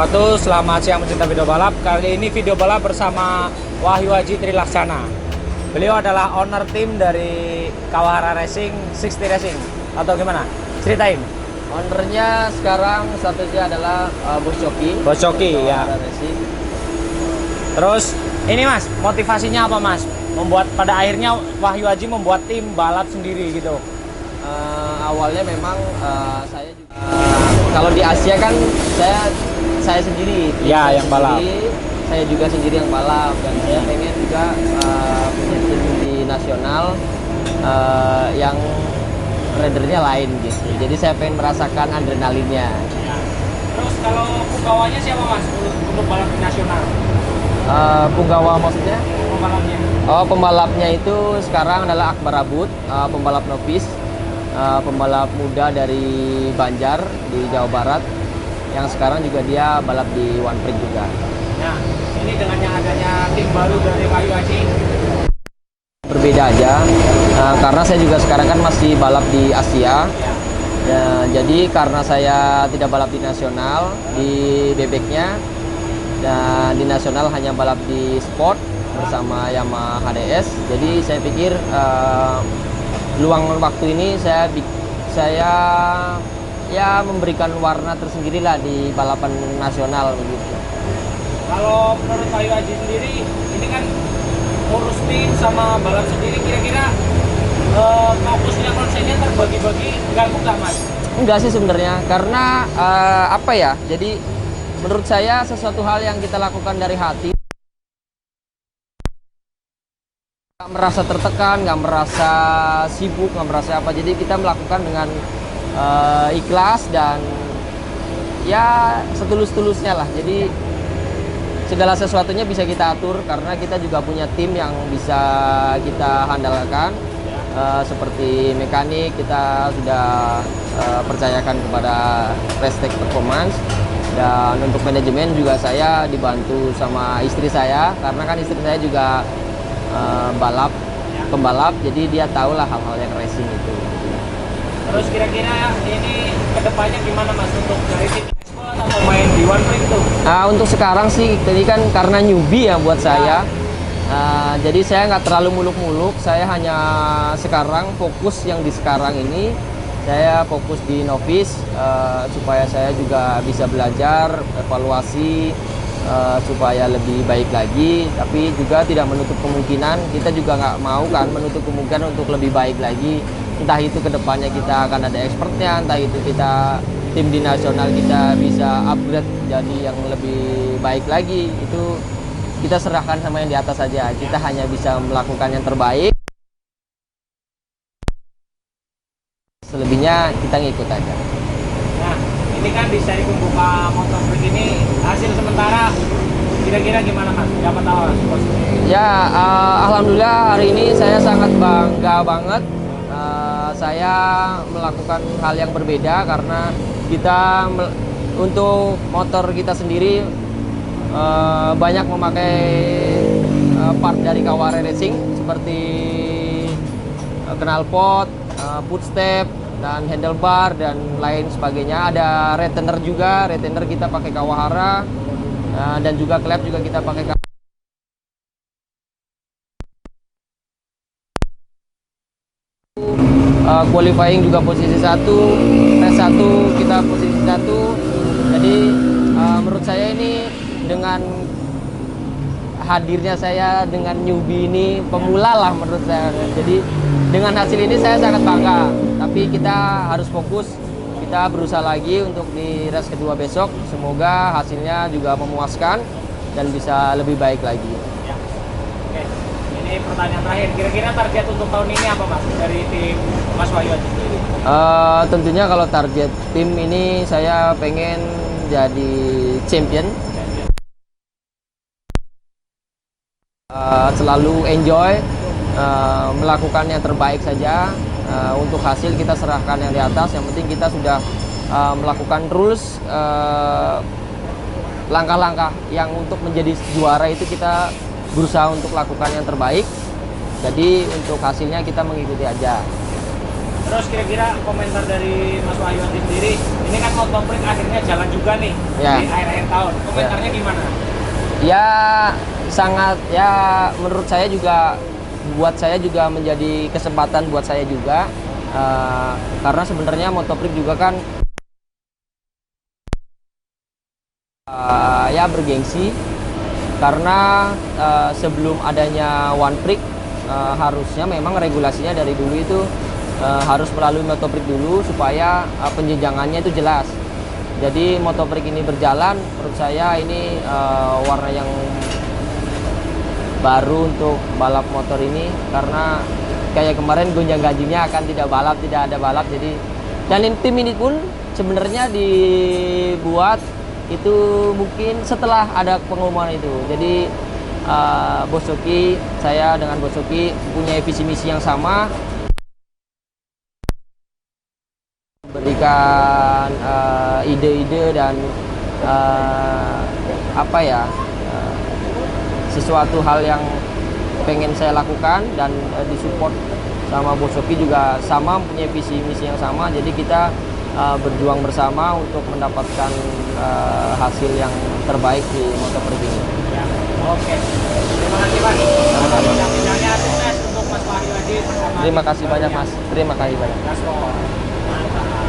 wabarakatuh. Selamat siang pecinta video balap. Kali ini video balap bersama Wahyu Haji Trilaksana. Beliau adalah owner tim dari Kawahara Racing 60 Racing. Atau gimana? Ceritain. Ownernya sekarang satunya adalah Bos Coki. Bos Coki ya. Racing. Terus ini Mas, motivasinya apa Mas? Membuat pada akhirnya Wahyu Haji membuat tim balap sendiri gitu. Awalnya memang saya juga kalau di Asia kan saya sendiri Ya, yang balap. saya juga sendiri yang balap, dan saya pengen juga punya tim di nasional yang ridernya lain gitu. Jadi saya pengen merasakan adrenalinnya. Ya. Terus kalau punggawanya siapa Mas untuk balap di nasional? Punggawa maksudnya? Pembalapnya. Oh, pembalapnya itu sekarang adalah Akbar Abud, pembalap novice, pembalap muda dari Banjar di Jawa Barat, yang sekarang juga dia balap di One Prix juga. Nah, ini dengan yang adanya tim baru dari Wahyu Haji, Berbeda aja, karena saya juga sekarang kan masih balap di Asia. Ya, jadi karena saya tidak balap di nasional, di bebeknya, dan di nasional hanya balap di sport bersama Yamaha HDS. Jadi saya pikir luang waktu ini saya ya memberikan warna tersendiri lah di balapan nasional begitu. kalau menurut Wahyu Haji sendiri, ini kan ngurus tim sama balap sendiri, kira-kira fokusnya konsennya terbagi-bagi, ganggu nggak Mas? Enggak sih sebenarnya, karena apa ya? Jadi menurut saya sesuatu hal yang kita lakukan dari hati, nggak merasa tertekan, nggak merasa sibuk, nggak merasa apa. Jadi kita melakukan dengan ikhlas dan ya setulus-tulusnya lah. Jadi segala sesuatunya bisa kita atur karena kita juga punya tim yang bisa kita handalkan. Seperti mekanik kita sudah percayakan kepada Restek Performance, dan untuk manajemen juga saya dibantu sama istri saya, karena kan istri saya juga pembalap, jadi dia tahulah hal-hal yang racing itu. Terus kira-kira ini kedepannya gimana Mas untuk dari tim expert atau main di One Prix tuh? Untuk sekarang sih, tadi kan karena newbie ya buat saya. Jadi saya nggak terlalu muluk-muluk, saya hanya sekarang fokus yang di sekarang ini, saya fokus di novice supaya saya juga bisa belajar, evaluasi supaya lebih baik lagi, tapi juga tidak menutup kemungkinan, kita juga nggak mau kan menutup kemungkinan untuk lebih baik lagi, entah itu kedepannya kita akan ada expertnya, entah itu kita tim di nasional kita bisa upgrade jadi yang lebih baik lagi, itu kita serahkan sama yang di atas saja. Kita hanya bisa melakukan yang terbaik. Selebihnya kita ngikut aja. Nah, ini kan di seri pembuka motor begini, hasil sementara kira-kira gimana Mas? Dapat tahu Mas? Ya, alhamdulillah hari ini saya sangat bangga banget. Saya melakukan hal yang berbeda karena kita untuk motor kita sendiri banyak memakai part dari Kawahara Racing seperti knalpot, footstep, dan handlebar dan lain sebagainya. Ada retainer juga, retainer kita pakai Kawahara, dan juga klep juga kita pakai Kawahara. Qualifying juga posisi 1, tes 1 kita posisi 1. Jadi menurut saya ini dengan hadirnya saya dengan newbie ini, pemula lah menurut saya. Jadi dengan hasil ini saya sangat bangga. Tapi kita harus fokus, kita berusaha lagi untuk di race kedua besok. Semoga hasilnya juga memuaskan dan bisa lebih baik lagi. Ya. Oke. Ini pertanyaan terakhir. Kira-kira target untuk tahun ini apa Mas dari tim Mas Wahyu Haji sendiri? Tentunya kalau target tim ini saya pengen jadi champion. Selalu enjoy, melakukan yang terbaik saja. Untuk hasil kita serahkan yang di atas, yang penting kita sudah melakukan rules, langkah-langkah yang untuk menjadi juara itu kita berusaha untuk lakukan yang terbaik. Jadi untuk hasilnya kita mengikuti aja. Terus kira-kira komentar dari Mas Wahyu Hadi sendiri, ini kan Motoprint akhirnya jalan juga nih Ya. di akhir-akhir tahun. Komentarnya gimana? Ya sangat ya, menurut saya juga, buat saya juga menjadi kesempatan buat saya juga. Karena sebenarnya Motoprint juga kan ya bergengsi, karena sebelum adanya One Prix harusnya memang regulasinya dari dulu itu harus melalui Motoprix dulu supaya penjenjangannya itu jelas. Jadi Motoprix ini berjalan, menurut saya ini warna yang baru untuk balap motor ini, karena kayak kemarin gonjang-ganjingnya akan tidak ada balap. Jadi dan tim ini pun sebenarnya dibuat itu mungkin setelah ada pengumuman itu. Jadi Bosoki, saya dengan Bosoki punya visi misi yang sama, berikan ide-ide dan apa ya, sesuatu hal yang pengen saya lakukan, dan disupport sama Bosoki juga sama, punya visi misi yang sama. Jadi kita berjuang bersama untuk mendapatkan hasil yang terbaik di Motoprix ini. Ya. Oke. Terima kasih Mas. Bincang-bincangnya sukses untuk Mas Wahyu Hadi bersama. Terima kasih banyak Mas. Terima kasih banyak. Gaspol. Mantap.